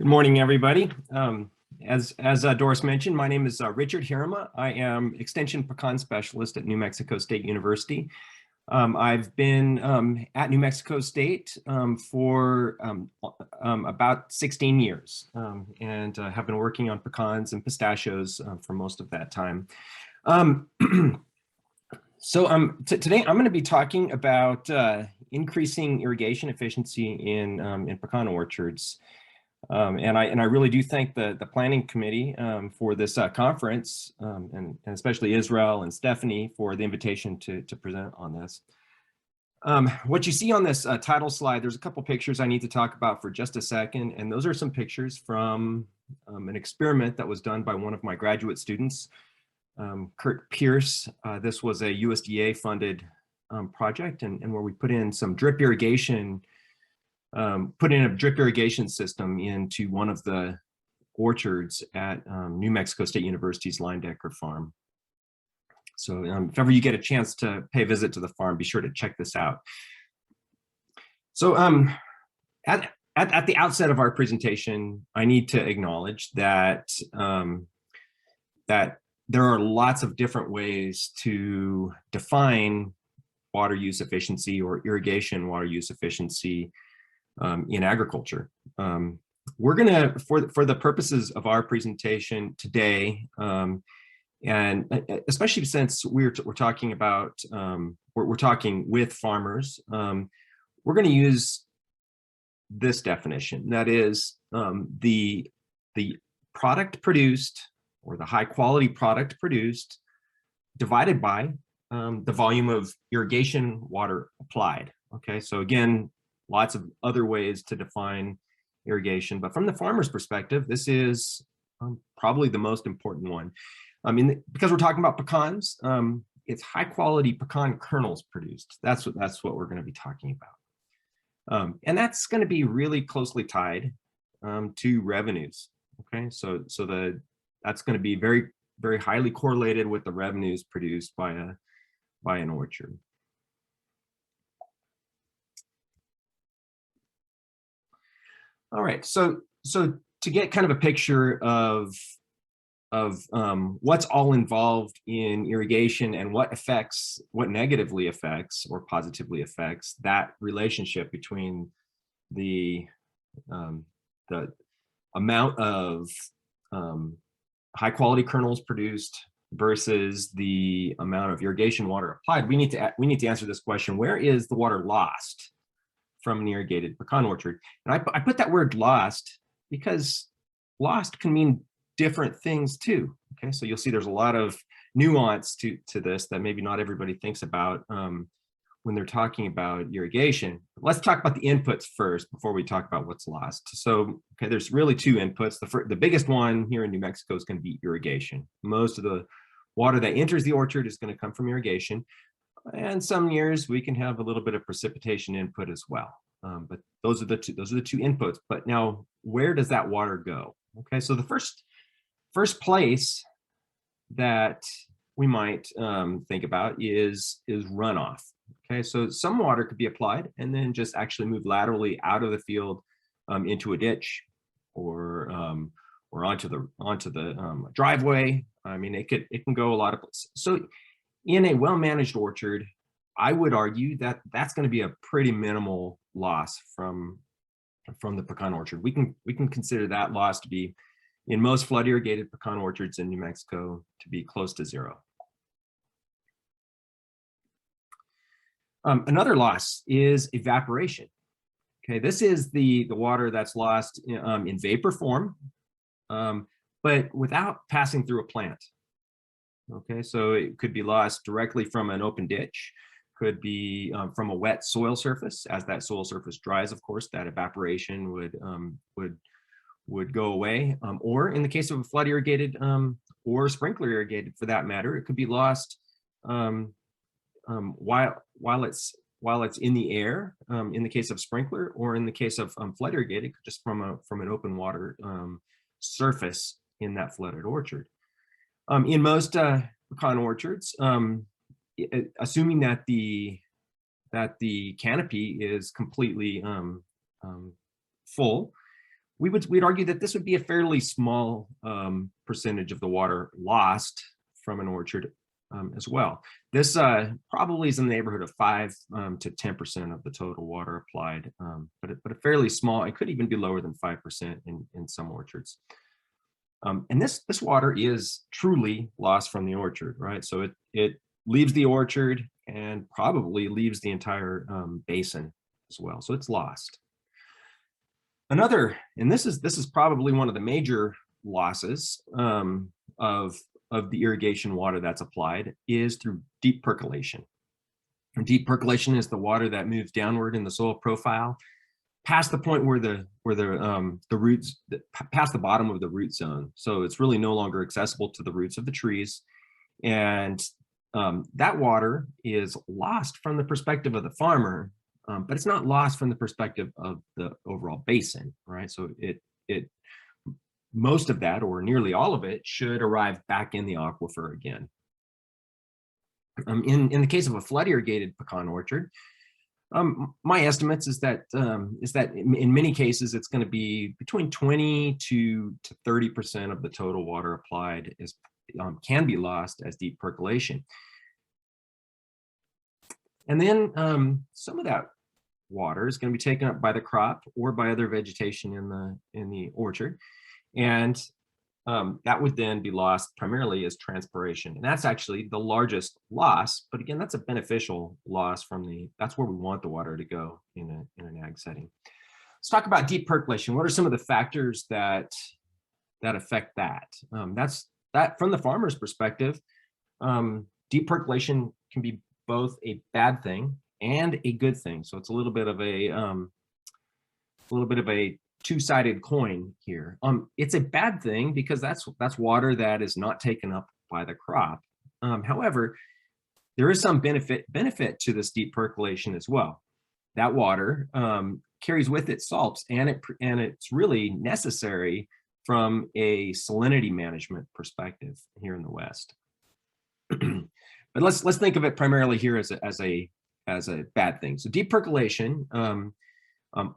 Good morning, everybody. As Doris mentioned, my name is Richard Heerema. I am Extension Pecan Specialist at New Mexico State University. I've been at New Mexico State for about 16 years and have been working on pecans and pistachios for most of that time. Today I'm going to be talking about increasing irrigation efficiency in pecan orchards. And I really do thank the planning committee for this conference, and especially Israel and Stephanie for the invitation to present on this. What you see on this title slide, there's a couple pictures I need to talk about for just a second, and those are some pictures from an experiment that was done by one of my graduate students, Kurt Pierce. This was a USDA funded project, and where we put in some drip irrigation. Put in a drip irrigation system into one of the orchards at New Mexico State University's Linedecker farm. So if ever you get a chance to pay a visit to the farm, be sure to check this out. So at the outset of our presentation, I need to acknowledge that, that there are lots of different ways to define water use efficiency or irrigation water use efficiency in agriculture. We're gonna, for the purposes of our presentation today, and especially since we're talking about, we're talking with farmers, we're gonna use this definition. That is the product produced, or the high quality product produced, divided by the volume of irrigation water applied. Okay, so again, lots of other ways to define irrigation, but from the farmer's perspective, this is probably the most important one. I mean, because we're talking about pecans, it's high quality pecan kernels produced. That's what we're going to be talking about, and that's going to be really closely tied to revenues. Okay, so that's going to be very highly correlated with the revenues produced by an orchard. All right, so to get kind of a picture of what's all involved in irrigation and what negatively affects or positively affects that relationship between the amount of high quality kernels produced versus the amount of irrigation water applied, we need to answer this question: where is the water lost from an irrigated pecan orchard? And I put that word lost because lost can mean different things too. Okay, so you'll see there's a lot of nuance to this that maybe not everybody thinks about when they're talking about irrigation. Let's talk about the inputs first before we talk about what's lost. So, okay, there's really two inputs. The biggest one here in New Mexico is going to be irrigation. Most of the water that enters the orchard is going to come from irrigation. And some years we can have a little bit of precipitation input as well. But those are the two inputs. But now, where does that water go? Okay, so the first place that we might think about is runoff. Okay, so some water could be applied and then just actually move laterally out of the field into a ditch or onto the driveway. I mean, it can go a lot of places. So in a well-managed orchard, I would argue that that's going to be a pretty minimal loss from the pecan orchard. We can consider that loss to be, in most flood irrigated pecan orchards in New Mexico, to be close to zero. Another loss is evaporation. Okay, this is the water that's lost in vapor form, but without passing through a plant. Okay, so it could be lost directly from an open ditch, could be from a wet soil surface. As that soil surface dries, of course, that evaporation would go away. Or in the case of a flood irrigated or sprinkler irrigated, for that matter, it could be lost while it's in the air. In the case of sprinkler, or in the case of flood irrigated, just from an open water surface in that flooded orchard. In most pecan orchards, assuming that the canopy is completely full, we'd argue that this would be a fairly small percentage of the water lost from an orchard as well. This probably is in the neighborhood of 5 to 10% of the total water applied, but a fairly small. It could even be lower than 5% in some orchards. And this water is truly lost from the orchard, right? So it leaves the orchard and probably leaves the entire basin as well. So it's lost. Another, and this is probably one of the major losses of the irrigation water that's applied, is through deep percolation. And deep percolation is the water that moves downward in the soil profile past the point where the roots, past the bottom of the root zone. So it's really no longer accessible to the roots of the trees. And that water is lost from the perspective of the farmer, but it's not lost from the perspective of the overall basin, right? So most of that, or nearly all of it, should arrive back in the aquifer again. In the case of a flood irrigated pecan orchard, my estimates is that in many cases it's going to be between 20 to 30% of the total water applied can be lost as deep percolation. And then some of that water is going to be taken up by the crop or by other vegetation in the orchard, and that would then be lost primarily as transpiration. And that's actually the largest loss, but again, that's a beneficial loss that's where we want the water to go in an ag setting. Let's talk about deep percolation. What are some of the factors that affect that? That's from the farmer's perspective. Deep percolation can be both a bad thing and a good thing. So it's a little bit of a two-sided coin here. It's a bad thing because that's water that is not taken up by the crop. However, there is some benefit to this deep percolation as well. That water carries with it salts, and it's really necessary from a salinity management perspective here in the West. But let's think of it primarily here as a bad thing. So deep percolation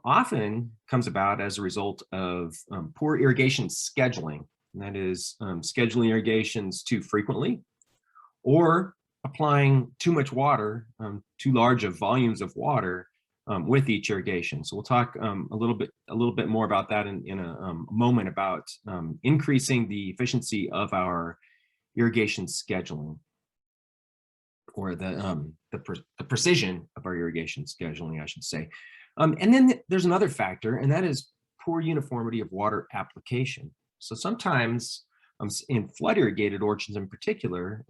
often comes about as a result of poor irrigation scheduling. And that is scheduling irrigations too frequently, or applying too much water, too large of volumes of water with each irrigation. So we'll talk a little bit more about that in a moment, about increasing the efficiency of our irrigation scheduling, or the precision of our irrigation scheduling, I should say. And then there's another factor, and that is poor uniformity of water application. So sometimes in flood irrigated orchards in particular,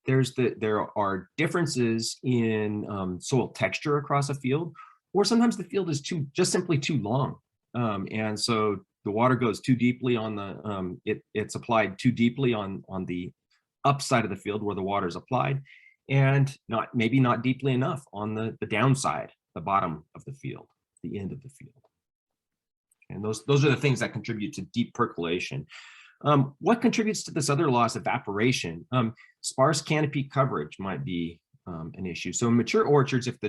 there are differences in soil texture across a field, or sometimes the field is just simply too long. And so the water goes too deeply on it's applied too deeply on the upside of the field where the water is applied, and maybe not deeply enough on the downside, the bottom of the field, the end of the field. And those are the things that contribute to deep percolation. What contributes to this other loss? Evaporation. Sparse canopy coverage might be an issue. So in mature orchards, if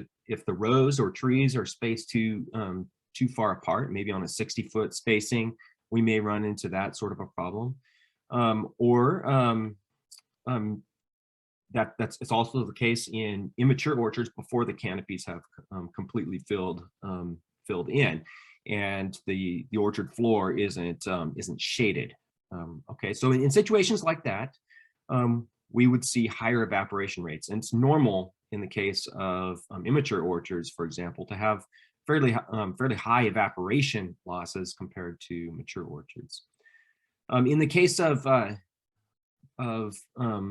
the rows or trees are spaced too far apart, maybe on a 60-foot spacing, we may run into that sort of a problem. It's also the case in immature orchards before the canopies have completely filled in, and the orchard floor isn't shaded. Okay, so in situations like that, we would see higher evaporation rates, and it's normal in the case of immature orchards, for example, to have fairly high evaporation losses compared to mature orchards. In the case of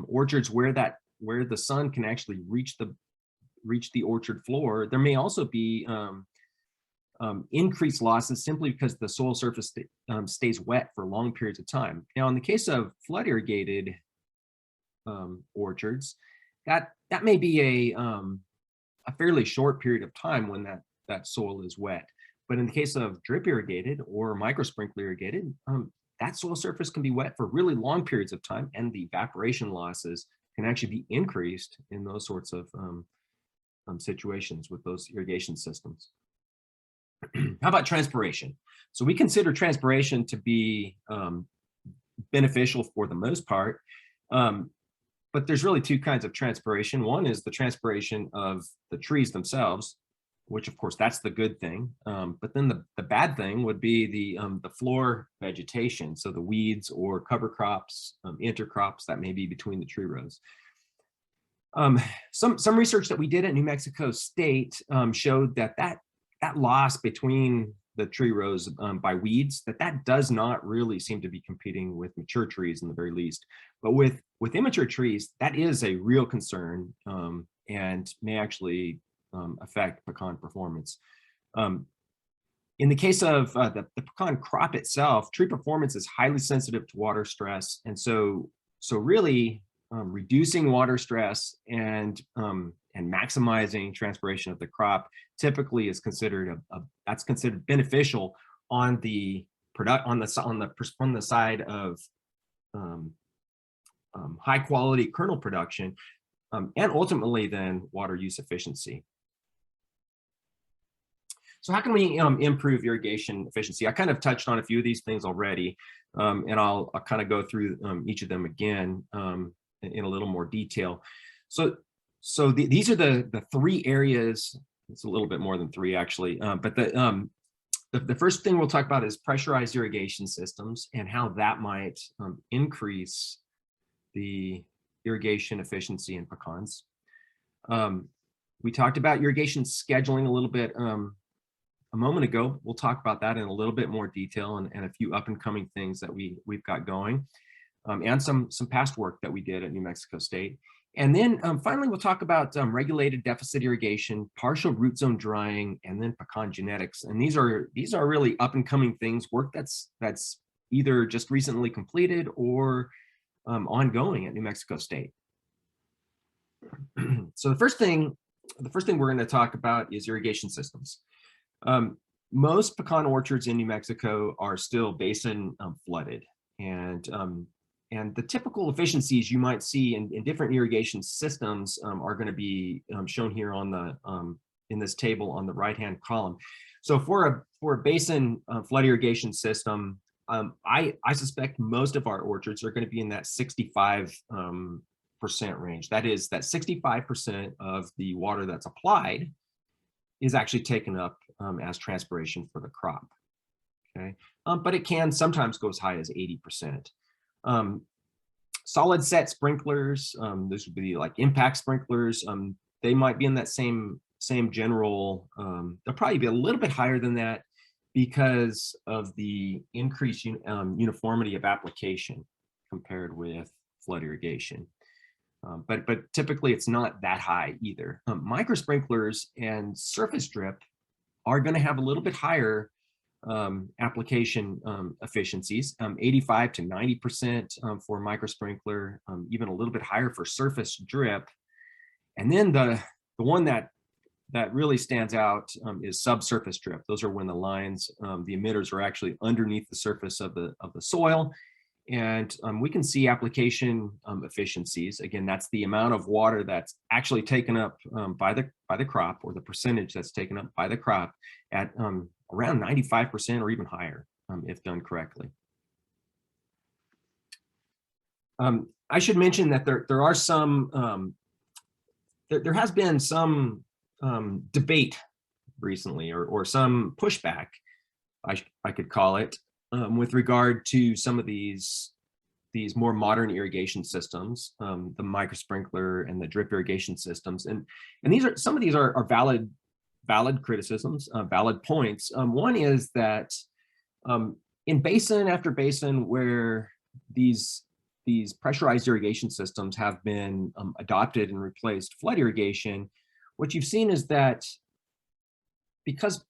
orchards where the sun can actually reach the orchard floor, there may also be increased losses simply because the soil surface stays wet for long periods of time. Now, in the case of flood irrigated orchards, that may be a fairly short period of time when that soil is wet. But in the case of drip irrigated or micro sprinkler irrigated, that soil surface can be wet for really long periods of time, and the evaporation losses can actually be increased in those sorts of situations with those irrigation systems. How about transpiration? So we consider transpiration to be beneficial for the most part. But there's really two kinds of transpiration. One is the transpiration of the trees themselves, which of course that's the good thing. But then the bad thing would be the floor vegetation. So the weeds or cover crops, intercrops that may be between the tree rows. Some research that we did at New Mexico State showed that loss between the tree rows by weeds, that does not really seem to be competing with mature trees in the very least. But with immature trees, that is a real concern and may actually affect pecan performance. In the case of the pecan crop itself, tree performance is highly sensitive to water stress. And so really reducing water stress and maximizing transpiration of the crop typically is considered that's considered beneficial on the from the side of high quality kernel production and ultimately then water use efficiency. So how can we improve irrigation efficiency? I kind of touched on a few of these things already, and I'll kind of go through each of them again in a little more detail. So these are the three areas. It's a little bit more than three actually, but the first thing we'll talk about is pressurized irrigation systems and how that might increase the irrigation efficiency in pecans. We talked about irrigation scheduling a little bit a moment ago. We'll talk about that in a little bit more detail and a few up and coming things that we've got going, and some past work that we did at New Mexico State. And then finally, we'll talk about regulated deficit irrigation, partial root zone drying, and then Pecan Genetics. And these are really up and coming things, work that's either just recently completed or ongoing at New Mexico State. So the first thing we're going to talk about is irrigation systems. Most pecan orchards in New Mexico are still basin flooded, and the typical efficiencies you might see in different irrigation systems are going to be shown here on the in this table on the right-hand column. So for a basin flood irrigation system, I suspect most of our orchards are going to be in that 65% range. That is, that 65% of the water that's applied is actually taken up as transpiration for the crop. Okay, but it can sometimes go as high as 80%. Solid set sprinklers, this would be like impact sprinklers. They might be in that same general. They'll probably be a little bit higher than that because of the increased uniformity of application compared with flood irrigation. But typically it's not that high either. Micro sprinklers and surface drip are going to have a little bit higher application efficiencies, 85 to 90% for micro sprinkler, even a little bit higher for surface drip. And then the one that really stands out is subsurface drip. Those are when the lines, the emitters are actually underneath the surface of the soil. And we can see application efficiencies. Again, that's the amount of water that's actually taken up by the crop, or the percentage that's taken up by the crop at around 95% or even higher if done correctly. I should mention that there are some, there has been some debate recently, or some pushback, I could call it, with regard to some of these more modern irrigation systems, the micro sprinkler and the drip irrigation systems, and some of these are valid criticisms, valid points. One is that in basin after basin where these pressurized irrigation systems have been adopted and replaced flood irrigation, what you've seen is that because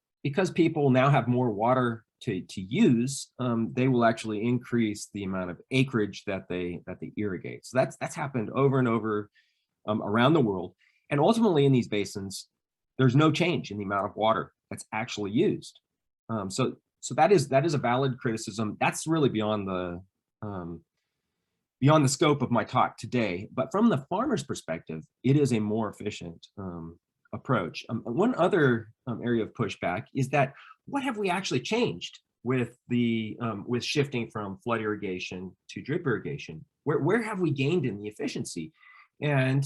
people now have more water to use, they will actually increase the amount of acreage that they irrigate. So that's happened over and over around the world, and ultimately in these basins, there's no change in the amount of water that's actually used. So that is a valid criticism. That's really beyond the scope of my talk today. But from the farmer's perspective, it is a more efficient approach. One other area of pushback is that what have we actually changed with the with shifting from flood irrigation to drip irrigation? Where have we gained in the efficiency, and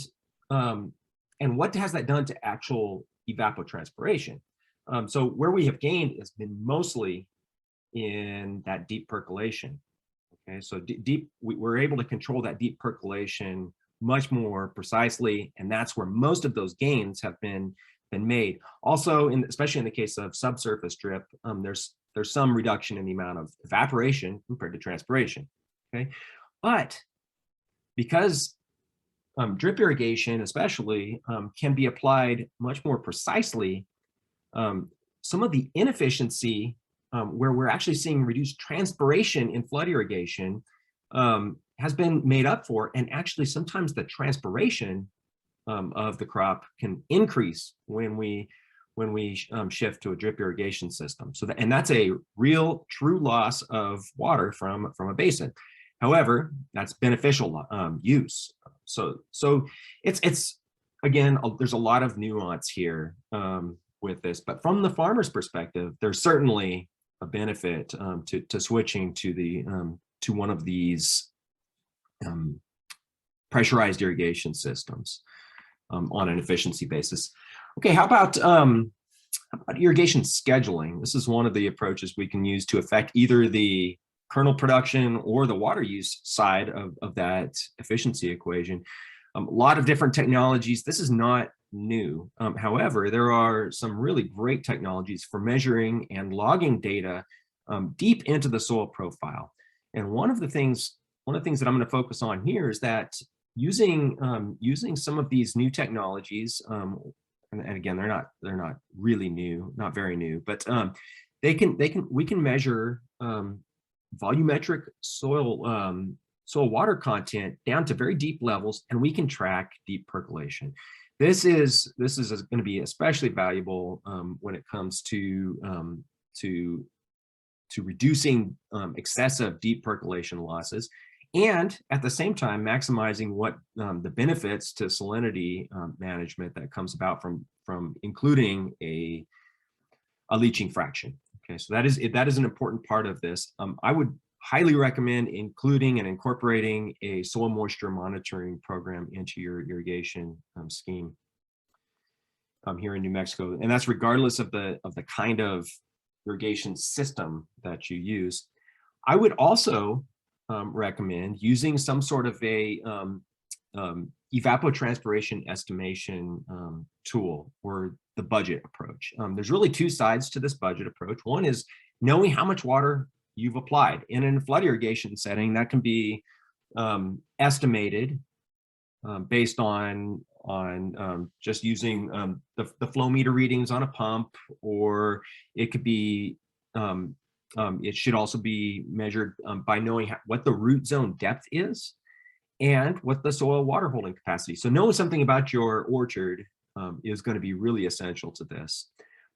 um, and what has that done to actual evapotranspiration? So where we have gained has been mostly in that deep percolation. Okay, so we're able to control that deep percolation much more precisely, and that's where most of those gains have been made. Also, especially in the case of subsurface drip, there's some reduction in the amount of evaporation compared to transpiration. Okay, but because drip irrigation, especially, can be applied much more precisely, some of the inefficiency where we're actually seeing reduced transpiration in flood irrigation has been made up for, and actually sometimes the transpiration of the crop can increase when we shift to a drip irrigation system. So and that's a real true loss of water from a basin. However, that's beneficial use. So it's again, there's a lot of nuance here with this, but from the farmer's perspective, there's certainly a benefit to switching to the to one of these pressurized irrigation systems on an efficiency basis. Okay, how about irrigation scheduling? This is one of the approaches we can use to affect either the kernel production or the water use side of that efficiency equation. A lot of different technologies. This is not new. However, there are some really great technologies for measuring and logging data deep into the soil profile. And one of the things that I'm going to focus on here is that using some of these new technologies, and again, they're not really new, not very new, but we can measure volumetric soil water content down to very deep levels, and we can track deep percolation. This is going to be especially valuable when it comes to reducing excessive deep percolation losses, and at the same time maximizing what the benefits to salinity management that comes about from including a leaching fraction. Okay, so that is an important part of this. I would highly recommend including and incorporating a soil moisture monitoring program into your irrigation scheme here in New Mexico, and that's regardless of the kind of irrigation system that you use. I would also recommend using some sort of a evapotranspiration estimation tool, or the budget approach. There's really two sides to this budget approach. One is knowing how much water you've applied. And in a flood irrigation setting, that can be estimated based on just using the flow meter readings on a pump, or it could be it should also be measured by knowing what the root zone depth is and what the soil water holding capacity. So knowing something about your orchard is going to be really essential to this.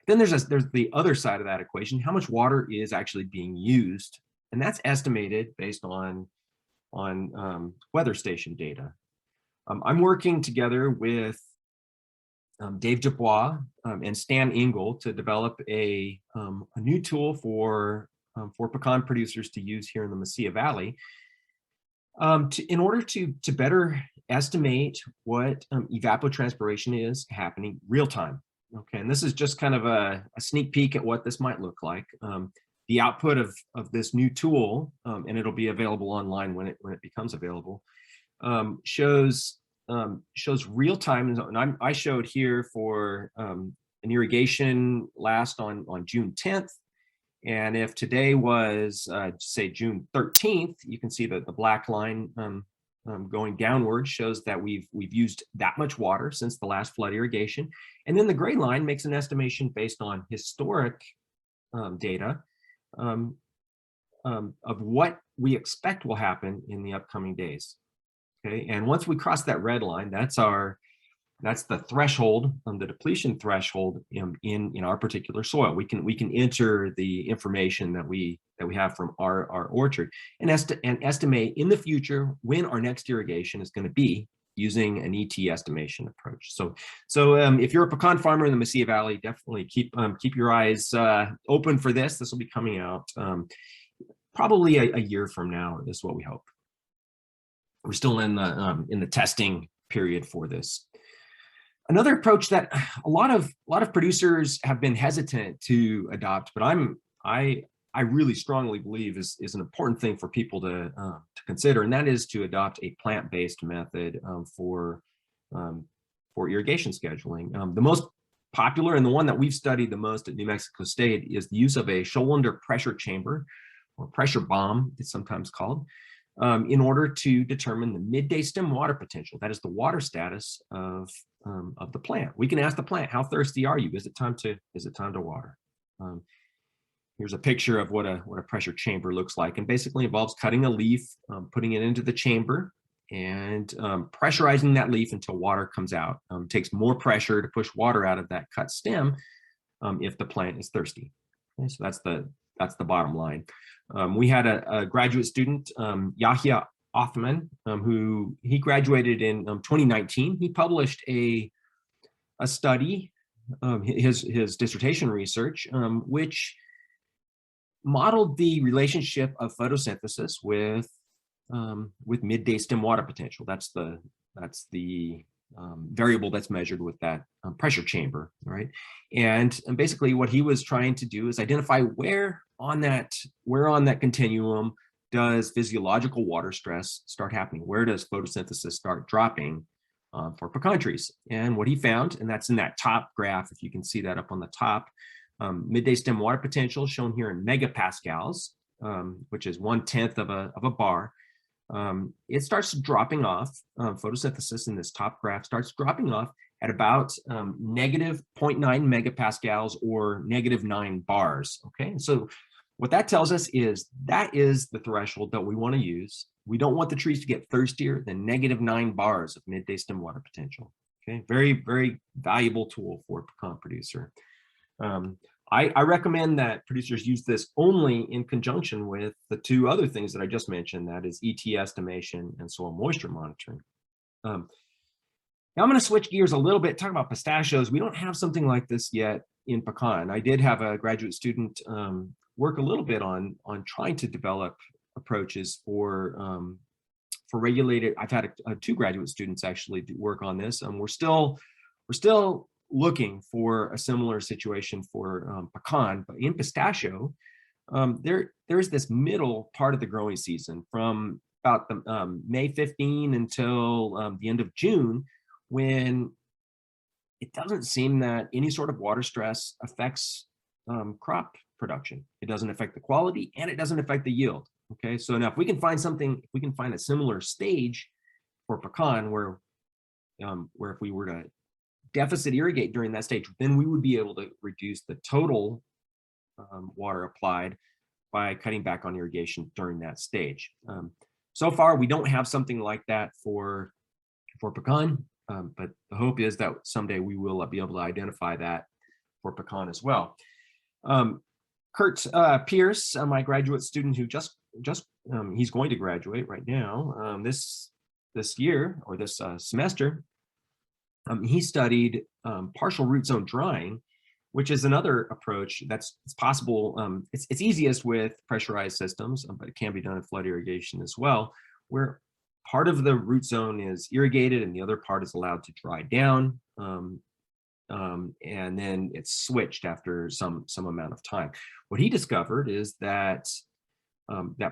Then there's the other side of that equation: how much water is actually being used, and that's estimated based on weather station data. I'm working together with Dave Dubois and Stan Engel to develop a new tool for pecan producers to use here in the Mesilla Valley in order to better estimate what evapotranspiration is happening real time. Okay, and this is just kind of a sneak peek at what this might look like. The output of this new tool, and it'll be available online when it becomes available, shows real time. And I showed here for an irrigation last on June 10th. And if today was say June 13th, you can see that the black line going downward shows that we've used that much water since the last flood irrigation. And then the gray line makes an estimation based on historic data of what we expect will happen in the upcoming days. Okay, and once we cross that red line, that's the threshold, the depletion threshold in our particular soil. We can enter the information that we have from our orchard and estimate in the future when our next irrigation is going to be using an ET estimation approach. So if you're a pecan farmer in the Mesilla Valley, definitely keep your eyes open for this. This will be coming out probably a year from now, is what we hope. We're still in the testing period for this. Another approach that a lot of producers have been hesitant to adopt, but I really strongly believe is an important thing for people to consider, and that is to adopt a plant-based method for irrigation scheduling. The most popular and the one that we've studied the most at New Mexico State is the use of a Scholander pressure chamber, or pressure bomb, it's sometimes called, in order to determine the midday stem water potential. That is the water status of the plant. We can ask the plant, how thirsty are you? Is it time to water? Here's a picture of what a pressure chamber looks like, and basically involves cutting a leaf, putting it into the chamber, and pressurizing that leaf until water comes out. It takes more pressure to push water out of that cut stem if the plant is thirsty. Okay, so that's the bottom line. We had a graduate student, Yahya Othman, who he graduated in 2019. He published a study, his dissertation research, which modeled the relationship of photosynthesis with midday stem water potential. That's the variable that's measured with that pressure chamber, right? And basically what he was trying to do is identify where on that continuum does physiological water stress start happening? Where does photosynthesis start dropping for pecan trees? And what he found, and that's in that top graph, if you can see that up on the top, midday stem water potential shown here in megapascals, which is 1/10 of a bar. It starts dropping off. Photosynthesis in this top graph starts dropping off at about negative 0.9 megapascals, or -9 bars. Okay, so what that tells us is that is the threshold that we want to use. We don't want the trees to get thirstier than -9 bars of midday stem water potential. Okay, very, very valuable tool for a pecan producer. I recommend that producers use this only in conjunction with the two other things that I just mentioned, that is ET estimation and soil moisture monitoring. Now I'm going to switch gears a little bit, talk about pistachios. We don't have something like this yet in pecan. I did have a graduate student work a little bit on trying to develop approaches for regulated. I've had two graduate students actually work on this. We're still looking for a similar situation for pecan, but in pistachio, there's this middle part of the growing season from about the May 15 until the end of June, when it doesn't seem that any sort of water stress affects crop production. It doesn't affect the quality, and it doesn't affect the yield. Okay, so now if we can find a similar stage for pecan where if we were to deficit irrigate during that stage, then we would be able to reduce the total water applied by cutting back on irrigation during that stage. So far, we don't have something like that for pecan, but the hope is that someday we will be able to identify that for pecan as well. Kurt Pierce, my graduate student who he's going to graduate right now this year, or this semester. He studied partial root zone drying, which is another approach it's possible. It's easiest with pressurized systems, but it can be done in flood irrigation as well, where part of the root zone is irrigated and the other part is allowed to dry down, and then it's switched after some amount of time. What he discovered is that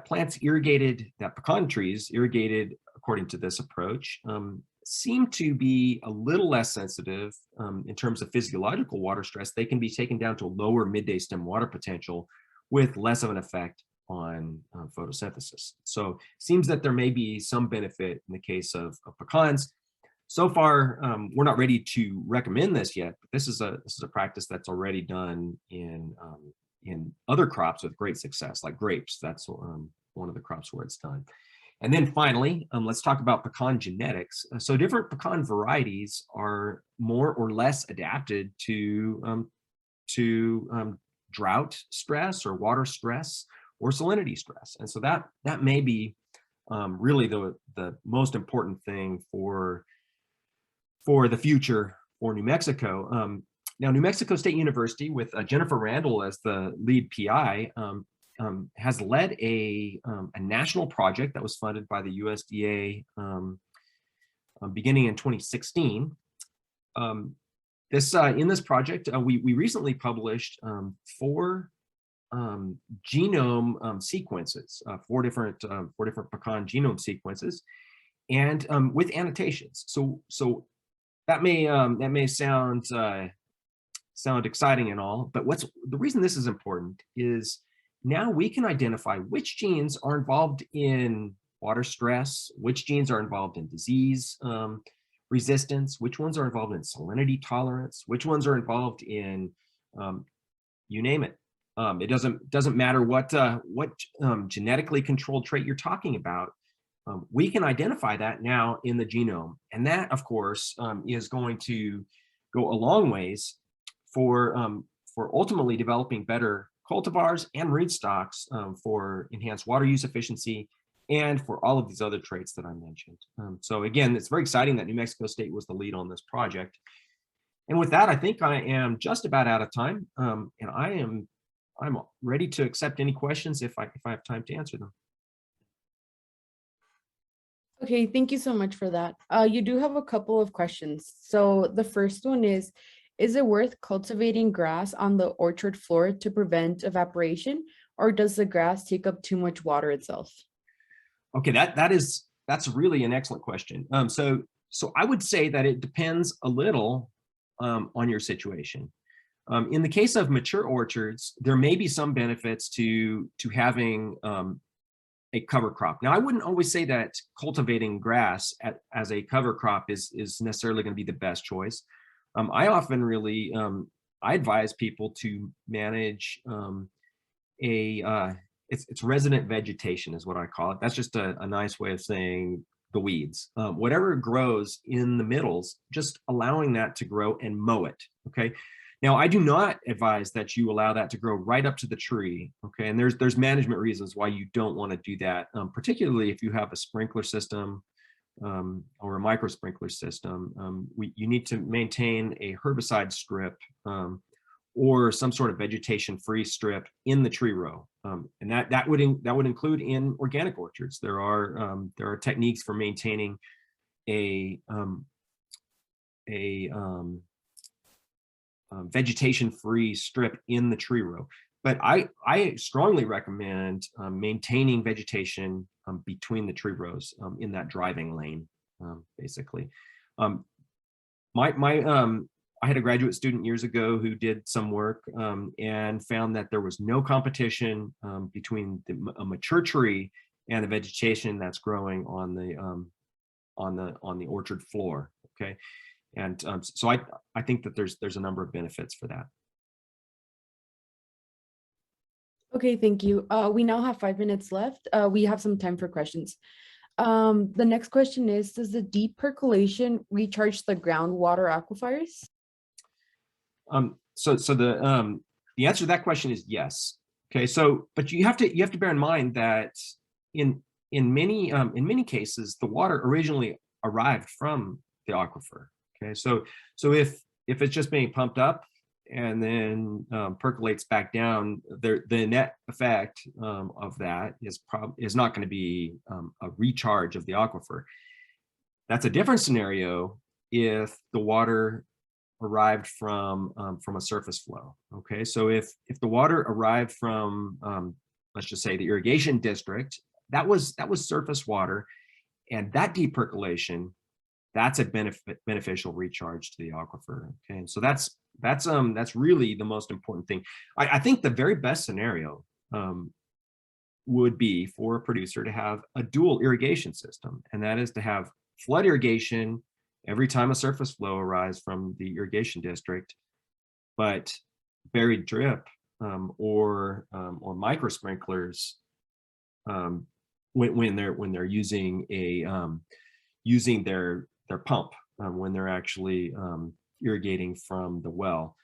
plants irrigated, that pecan trees irrigated according to this approach, seem to be a little less sensitive in terms of physiological water stress. They can be taken down to a lower midday stem water potential with less of an effect on photosynthesis. So it seems that there may be some benefit in the case of pecans. So far, we're not ready to recommend this yet, but this is a practice that's already done in other crops with great success, like grapes. That's one of the crops where it's done. And then finally, let's talk about pecan genetics. So different pecan varieties are more or less adapted to drought stress or water stress or salinity stress. And so that may be really the most important thing for for the future for New Mexico. Now, New Mexico State University, with Jennifer Randall as the lead PI, has led a national project that was funded by the USDA beginning in 2016. In this project, we recently published 4 genome sequences, 4 different pecan genome sequences, and with annotations. So that may sound exciting and all, but the reason this is important is now we can identify which genes are involved in water stress, which genes are involved in disease resistance, which ones are involved in salinity tolerance, which ones are involved in you name it. It doesn't matter what genetically controlled trait you're talking about. We can identify that now in the genome, and that, of course, is going to go a long ways for ultimately developing better cultivars and rootstocks for enhanced water use efficiency and for all of these other traits that I mentioned. So again, it's very exciting that New Mexico State was the lead on this project. And with that, I think I am just about out of time, and I'm ready to accept any questions if I have time to answer them. Okay, thank you so much for that. You do have a couple of questions. So the first one is it worth cultivating grass on the orchard floor to prevent evaporation, or does the grass take up too much water itself? Okay, that's really an excellent question. So I would say that it depends a little on your situation. In the case of mature orchards, there may be some benefits to having a cover crop. Now, I wouldn't always say that cultivating grass as a cover crop is necessarily going to be the best choice. I often really I advise people to manage it's resident vegetation is what I call it. That's just a nice way of saying the weeds. Whatever grows in the middles, just allowing that to grow and mow it. Okay. Now, I do not advise that you allow that to grow right up to the tree. Okay, and there's management reasons why you don't want to do that, particularly if you have a sprinkler system or a micro sprinkler system. You need to maintain a herbicide strip or some sort of vegetation-free strip in the tree row, and that would include in organic orchards. There are techniques for maintaining a vegetation-free strip in the tree row. But I strongly recommend maintaining vegetation between the tree rows in that driving lane, basically. I had a graduate student years ago who did some work and found that there was no competition between a mature tree and the vegetation that's growing on the orchard floor. Okay. And so I think that there's a number of benefits for that. Okay, thank you. We now have 5 minutes left. We have some time for questions. The next question is, does the deep percolation recharge the groundwater aquifers? So the answer to that question is yes. Okay, so but you have to bear in mind that in many cases the water originally arrived from the aquifer. Okay, so if it's just being pumped up and then percolates back down, the net effect of that is not going to be a recharge of the aquifer. That's a different scenario if the water arrived from a surface flow. Okay, so if the water arrived from let's just say the irrigation district, that was surface water, and that deep percolation, that's a beneficial recharge to the aquifer. Okay, and so that's really the most important thing. I think the very best scenario would be for a producer to have a dual irrigation system, and that is to have flood irrigation every time a surface flow arrives from the irrigation district, but buried drip or micro sprinklers when they're using using their pump when they're actually irrigating from the well.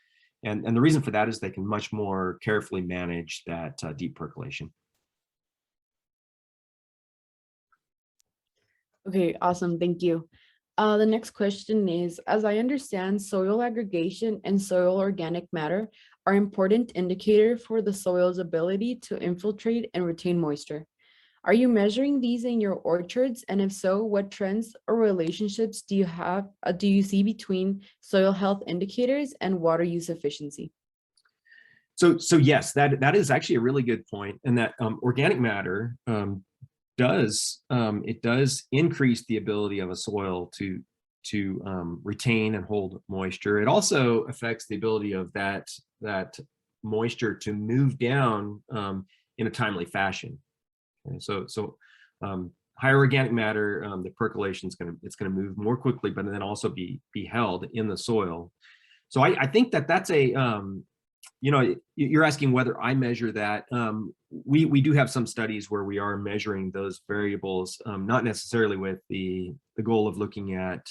And the reason for that is they can much more carefully manage that deep percolation. Okay, awesome, thank you. The next question is, as I understand, soil aggregation and soil organic matter are important indicator for the soil's ability to infiltrate and retain moisture. Are you measuring these in your orchards? And if so, what trends or relationships do you see between soil health indicators and water use efficiency? So yes, that is actually a really good point, and that organic matter does increase the ability of a soil to retain and hold moisture. It also affects the ability of that moisture to move down in a timely fashion. Okay, higher organic matter, the percolation is gonna move more quickly, but then also be held in the soil. So I think that's a you're asking whether I measure that. We do have some studies where we are measuring those variables, not necessarily with the goal of looking at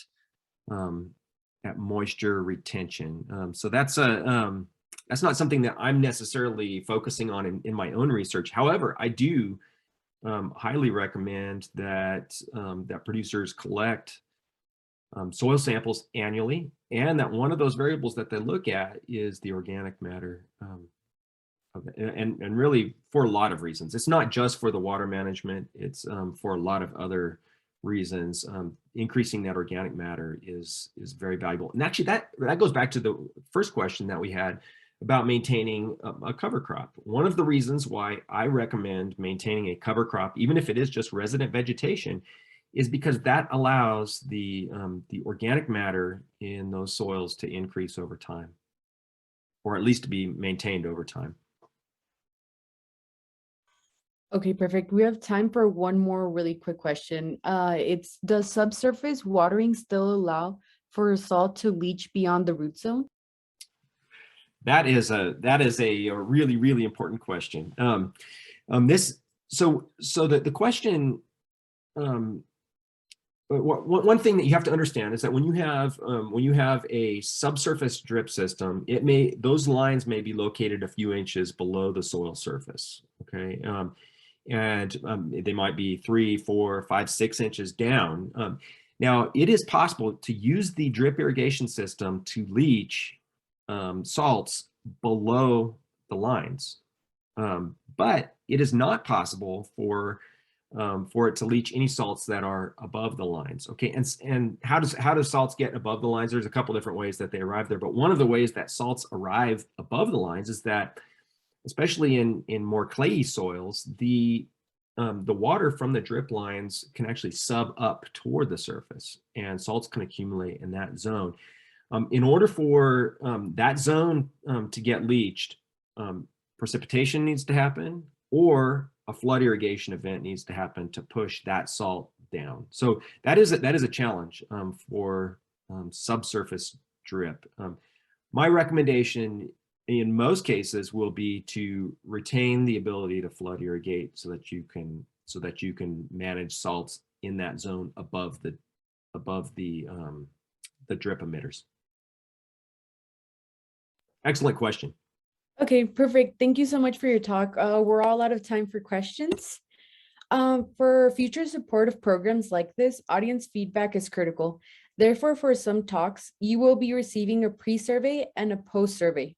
moisture retention. So that's not something that I'm necessarily focusing on in my own research. However, I do highly recommend that that producers collect soil samples annually, and that one of those variables that they look at is the organic matter, and really for a lot of reasons. It's not just for the water management, it's for a lot of other reasons. Increasing that organic matter is very valuable. And actually that goes back to the first question that we had about maintaining a cover crop. One of the reasons why I recommend maintaining a cover crop, even if it is just resident vegetation, is because that allows the organic matter in those soils to increase over time, or at least to be maintained over time. Okay, perfect. We have time for one more really quick question. Does subsurface watering still allow for salt to leach beyond the root zone? That is a really, really important question. The question, one thing that you have to understand is that when you have a subsurface drip system, those lines may be located a few inches below the soil surface. Okay, they might be 3, 4, 5, 6 inches down. Now, it is possible to use the drip irrigation system to leach salts below the lines, but it is not possible for it to leach any salts that are above the lines. Okay, and how do salts get above the lines? There's a couple different ways that they arrive there, but one of the ways that salts arrive above the lines is that, especially in more clayey soils, the water from the drip lines can actually sub up toward the surface, and salts can accumulate in that zone. In order for that zone to get leached, precipitation needs to happen, or a flood irrigation event needs to happen to push that salt down. So that is a challenge for subsurface drip. My recommendation in most cases will be to retain the ability to flood irrigate so that you can manage salts in that zone above the drip emitters. Excellent question. Okay, perfect. Thank you so much for your talk. We're all out of time for questions. For future support of programs like this, audience feedback is critical. Therefore, for some talks, you will be receiving a pre-survey and a post-survey.